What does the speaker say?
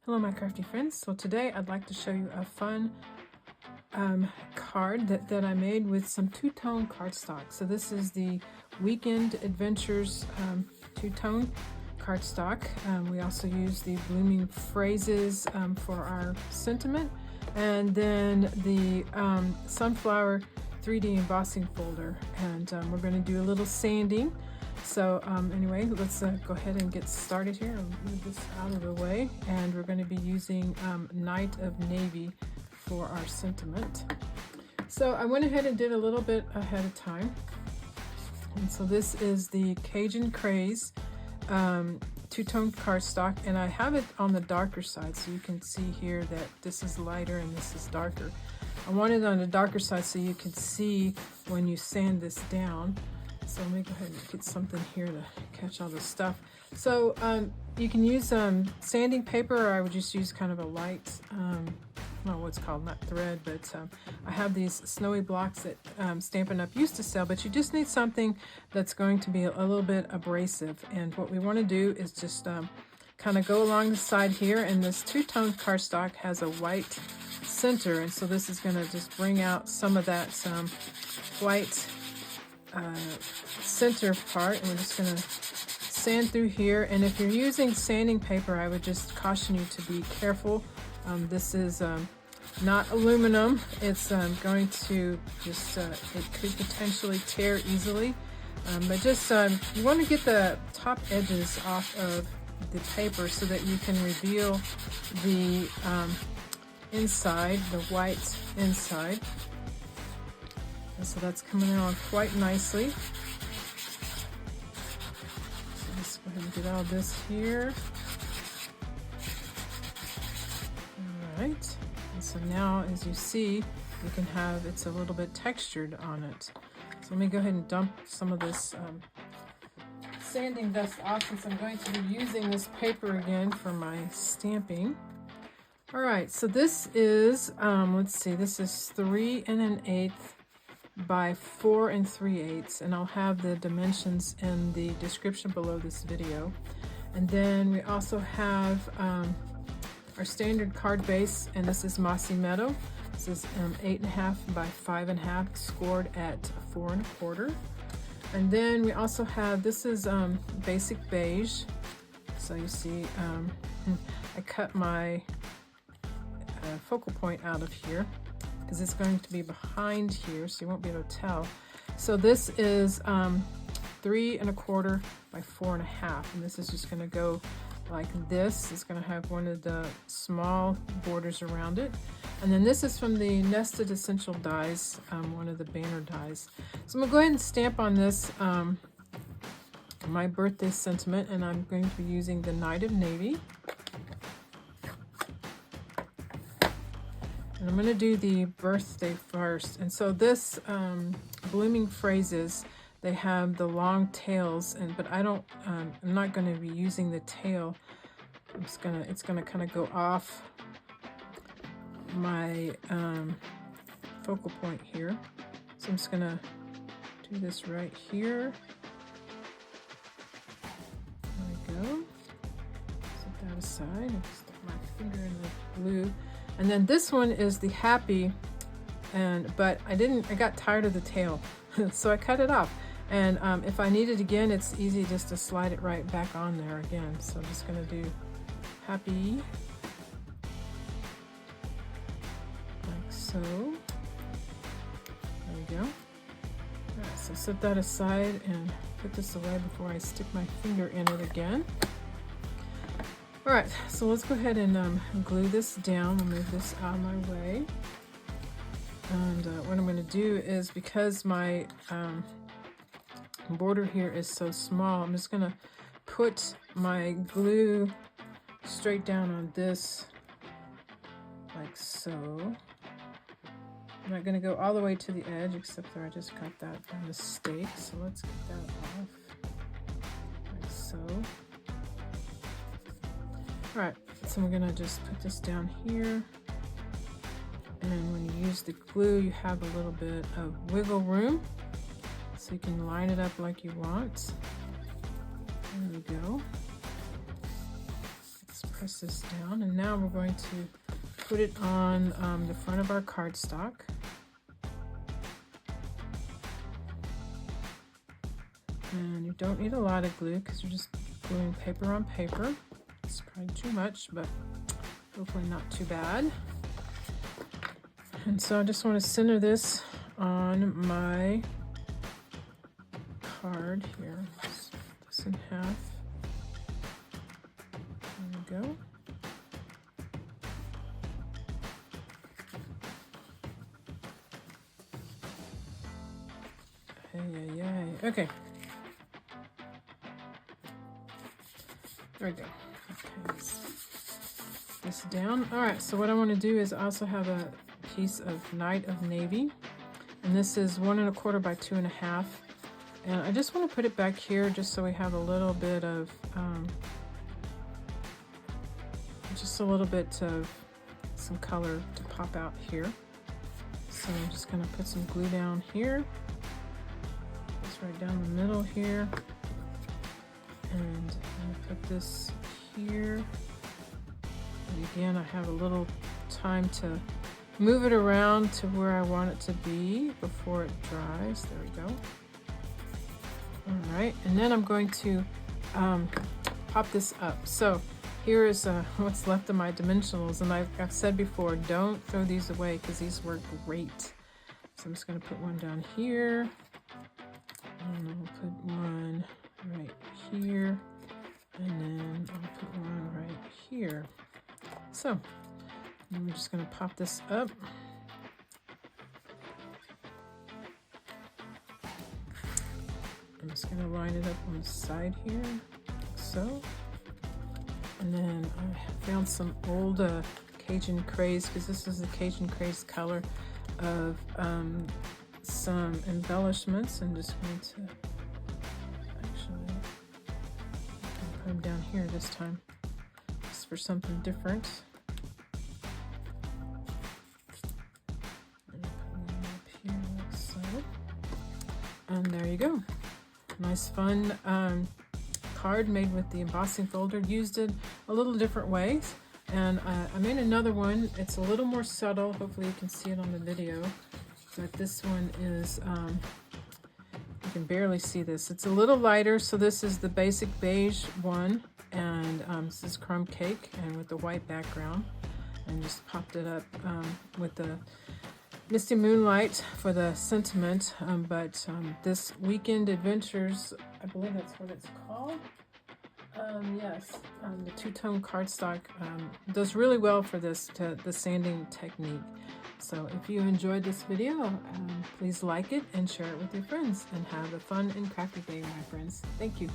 Hello my crafty friends. So today I'd like to show you a fun card that I made with some two-tone cardstock. So this is the Weekend Adventures two-tone cardstock. We also use the blooming phrases for our sentiment, and then the Sunflower 3D embossing folder, and we're going to do a little sanding. So anyway, let's go ahead and get started here. I'll move this out of the way, and we're going to be using Night of Navy for our sentiment. So I went ahead and did a little bit ahead of time, and so this is the Cajun Craze two-tone cardstock, and I have it on the darker side, so you can see here that this is lighter and this is darker. I want it on the darker side so you can see when you sand this down. So let me go ahead and get something here to catch all this stuff. So you can use sanding paper, or I would just use kind of a light, I don't know what's called, not thread, but I have these snowy blocks that Stampin' Up! Used to sell, but you just need something that's going to be a little bit abrasive. And what we want to do is just kind of go along the side here, and this two-tone cardstock has a white center, and so this is going to just bring out some of that white center part, and we're just going to sand through here. And if you're using sanding paper, I would just caution you to be careful. This is not aluminum. It's going to just it could potentially tear easily, but just you want to get the top edges off of the paper so that you can reveal the inside, the white inside. And so that's coming on quite nicely. So let's go ahead and get all this here. All right. And so now, as you see, you can have, it's a little bit textured on it. So let me go ahead and dump some of this sanding dust off, since I'm going to be using this paper again for my stamping. All right, so this is, let's see, this is 3 1/8 by 4 3/8, and I'll have the dimensions in the description below this video. And then we also have our standard card base, and this is Mossy Meadow. This is 8 1/2 by 5 1/2, scored at 4 1/4. And then we also have, this is basic beige. So you see, I cut my focal point out of here because it's going to be behind here, so you won't be able to tell. So this is 3 1/4 by 4 1/2, and this is just going to go like this. It's going to have one of the small borders around it. And then this is from the Nested Essential Dies, one of the banner dies. So I'm going to go ahead and stamp on this my birthday sentiment, and I'm going to be using the Night of Navy. And I'm going to do the birthday first. And so this blooming phrases, they have the long tails, but I don't, I'm not going to be using the tail. It's gonna kind of go off my focal point here. So I'm just gonna do this right here. There we go. Set that aside. I'll stick my finger in the blue. And then this one is the happy, but I got tired of the tail, so I cut it off. And if I need it again, it's easy just to slide it right back on there again. So I'm just gonna do happy, like so. There we go. All right, so set that aside and put this away before I stick my finger in it again. All right, so let's go ahead and glue this down. I'll move this out of my way. And what I'm going to do is, because my border here is so small, I'm just going to put my glue straight down on this, like so. I'm not going to go all the way to the edge, except for I just got that a mistake. So let's get that off, like so. All right, so we're gonna just put this down here, and when you use the glue, you have a little bit of wiggle room, so you can line it up like you want. There we go. That's press this down, and now we're going to put it on the front of our cardstock. And you don't need a lot of glue because you're just gluing paper on paper. It's probably too much, but hopefully not too bad. And so I just want to center this on my card here. Split this in half. There we go. Okay. There we go. Okay, this down. All right, so what I want to do is also have a piece of Night of Navy, and this is 1 1/4 by 2 1/2, and I just want to put it back here just so we have a little bit of some color to pop out here. So I'm just going to put some glue down here, just right down the middle here, and I'm going to put this here. And again, I have a little time to move it around to where I want it to be before it dries. There we go. All right, and then I'm going to pop this up. So here is what's left of my dimensionals, and I've said before, don't throw these away because these work great. So I'm just going to put one down here, and I'll put one right here, and then I'll put one right here. So and we're just going to pop this up. I'm just going to line it up on the side here, like so. And then I found some old Cajun Craze, because this is the Cajun Craze color, of some embellishments. I'm just going to actually put them down here this time, just for something different. And put them up here like so. And there you go. Nice fun card made with the embossing folder. Used it a little different ways, and I made another one. It's a little more subtle. Hopefully you can see it on the video, but this one is you can barely see this. It's a little lighter. So this is the basic beige one, and this is crumb cake and with the white background, and just popped it up with the Misty Moonlight for the sentiment, but this Weekend Adventures, I believe that's what it's called. Yes, the two-tone cardstock does really well for this, the sanding technique. So if you enjoyed this video, please like it and share it with your friends, and have a fun and crafty day, my friends. Thank you.